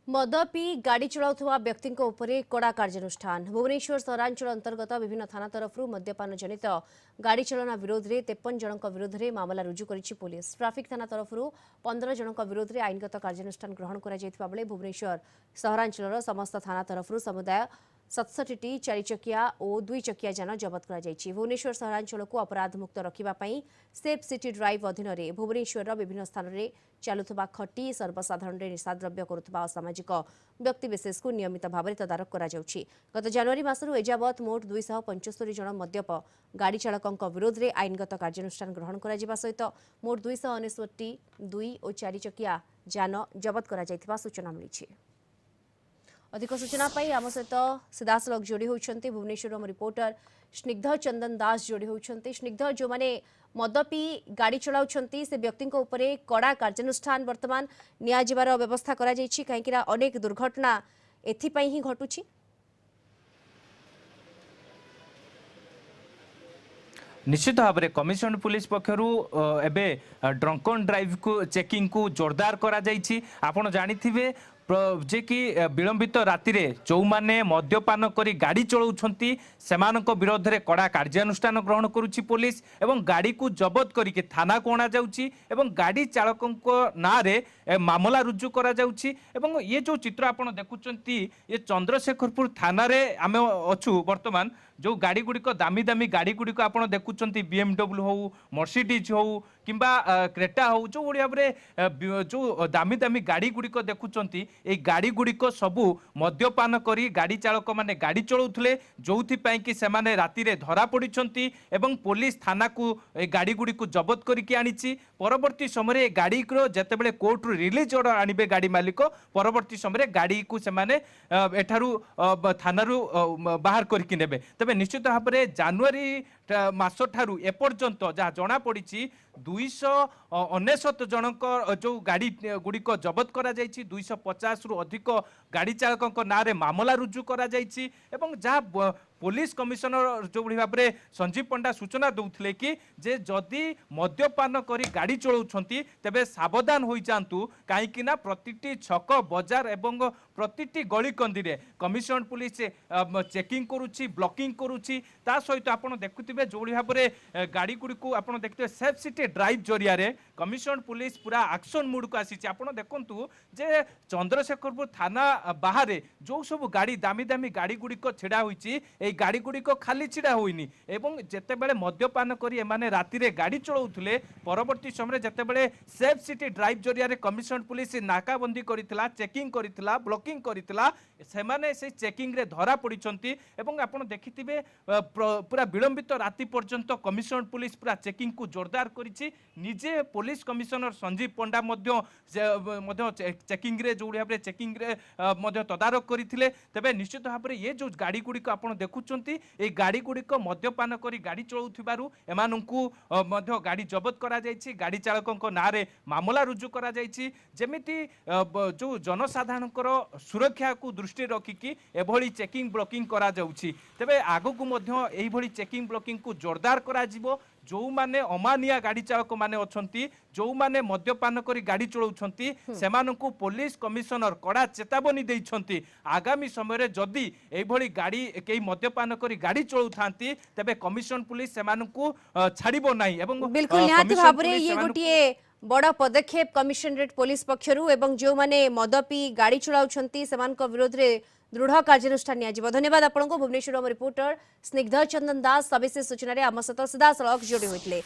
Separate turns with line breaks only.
मद पी गाड़ी चलाउथुवा व्यक्ति कड़ा कार्यानुष्ठान भुवनेश्वर सहरांचल अंतर्गत विभिन्न थाना तरफ मद्यपान जनित गाड़ी चलना विरोध में 53 जनक विरोध में मामला रुजु करिछि पुलिस। ट्राफिक थाना तरफ 15 जनक विरोध में आईनगत कार्यानुष्ठान ग्रहण करा जायथिबा बेले भुवनेश्वर सहरांचल समस्त थाना तरफ समुदाय 67टी 4 चकिया और 2 चकिया जान जबत करा जायछि। भुवनेश्वर सहरांचल को अपराध मुक्त रखिबा पई सेफ सिटी ड्राइव अधीन में भुवनेश्वर विभिन्न स्थान में चलुवा खटी सर्वसाधारण निशाद्रव्य करुवा असामाजिक व्यक्तिविशेष को नियमित भाव में तदारख करा जाउछि। गत जनवरी मासरू एजावत मोट 275 जन मद्यप गाड़ी चालकों विरोध में आईनगत कार्यानुष्ठान ग्रहण करा जिबा सहित मोट 269टी 2 और 4 चकिया जान जबत करा जायथिबा सूचना मिली। अधिक सूचना पाई आम सहित सीधासलख जोड़ी होती भुवनेश्वर रिपोर्टर स्निग्ध चंदन दास जोड़ी होती। स्निग्ध जो मैंने मद पी गाड़ी चलाऊँ से व्यक्ति कड़ा कार्यानुष्ठान बर्तमान नियाजिबार व्यवस्था करा जायछि कहीं अनेक दुर्घटना एथिपाई ही घटुछि।
निश्चित भाव में कमिशन पुलिस पक्षर एबे ड्रंक एंड ड्राइव को चेकिंग को जोरदार करा जायछि। आपण जानिथिबे जे कि विलंबित राति रे जो माने मद्यपान करी गाड़ी चलाउछंती सेमानक विरोध में कड़ा कार्यानुष्ठान ग्रहण करुछि पुलिस एवं गाड़ी को जबत करिके थाना को अणा जाउछि एवं गाड़ी चालकों ना रे मामला रुजु करा जाउछि। एवं ये जो चित्र आपण देखुछंती ये चंद्रशेखरपुर थाना रे आमे अछु। वर्तमान जो गाड़ी गुड़िक दामी दामी गाड़ी गुड़िक आप देखुंट बीएमडब्ल्यू हो मर्सिडीज हो किंबा क्रेटा हो जो भाव में जो दामी दामी गाड़ी गुड़िक देखुंट ये गाड़ी गुड़िक सबू मद्यपान करी गाड़ी चालक माने गाड़ी चलाउथले जो कि सेमाने राति रे धरा पड़िछंती एवं पुलिस थाना को गाड़ी गुड़ी को जबत करके आनीची। परवर्ती समय गाड़ी को जेतेबेले कोर्ट रु रिलीज ऑर्डर आनिबे गाड़ी मालिक परवर्ती समय गाड़ी को सेमाने एठारू थाना रु बाहर करके नेबे। तबे निश्चित भाव में जनवरी मास ठारू एपर्यंत जहाँ जना पड़ी 299 जनक जो गाड़ी गुड़िक जबत करा जायछि। 250 रु अधिक गाड़ी चालकों ना रे मामला रुजु करा जायछि एवं जहाँ पुलिस कमिशनर जो भाव में संजीव पंडा सूचना दौले कि जे जदि मद्यपान करी गाड़ी चलाउछंती तेबे सावधान हो जातु कहीं प्रतिटी छक बजार एवं प्रतिटी गली कंदी रे कमिशन पुलिस चेकिंग करुछि ब्लॉकिंग करुछि। ता सहित आपण देखुथिबे जो भाव में गाड़ी गुड़ी को आपण देखते सेफ सिटी ड्राइव जरिया रे कमिशन पुलिस पूरा एक्शन मूड को आसी। आपण देखंतु जे चंद्रशेखरपुर थाना बाहर जो सब गाड़ी दामी दामी गाड़ी गुड़िक छिड़ा होईछि गाड़ी गुड़िक खाली छिड़ा होइनी एवं जेतेबेले मद्यपान करी एमाने राति रे गाड़ी चलाउथले परवर्ती समय जेतेबेले सेफ सिटी ड्राइव जरिया रे कमिशन पुलिस नाकाबंदी करितला चेकिंग करितला ब्लॉकिंग करितला सेमाने से चेकिंग रे धरा पड़िछंती एवं आपण देखिथिबे पूरा विलंबित राति पर्यंत कमिशन पुलिस पूरा चेकिंग को जोरदार करिछि। निजे पुलिस कमिशनर संजीव पंडा मध्य चेकिंग रे जो भाव चेकिंग रे मध्य तदारख करथिले। तबे निश्चित भाव में ये जो गाड़ी गुड़िक आपण देखुछंती ए गाड़ी गुड़िक मद्यपान करी गाड़ी चलाउथिबारु एमानंकु मध्य गाड़ी जबत करा जायछि। गाड़ी चालकों ना रे मामला रुजु करा जायछि जेमिति जो जनसाधारणकर सुरक्षा को दृष्टि रखिकी एभली चेकिंग ब्लॉकिंग करा जाउछि। तबे आगु को मध्य एही भली चेकिंग ब्लॉकिंग को जोरदार करा जिवो। जो माने अमानिया गाड़ी चालक माने अछंती जो माने मद्यपान करी गाड़ी चलाउछंती सेमानंकु पुलिस कमिशनर कड़ा चेतावनी दैछंती। आगामी समय जदि एभली गाड़ी केही मद्यपान करी गाड़ी चलाउथांती तबे कमिशन पुलिस सेमानंकु छाड़िबो नाही। एवं
बिल्कुल निहाती भाव में ये गोटिए बड़ पदक्षेप कमिशनरेट पुलिस पक्षरु एवं जो माने मद पी गाड़ी चलाउछंती सेमानक विरोध रे दृढ़ कार्यानुष्ठान नियाजिबो। धन्यवाद आपनको भुवनेश्वर रिपोर्टर स्निग्ध चंदन दास सविशेष सूचना रे आम सहित सीधासलख जोड़ी होइतले।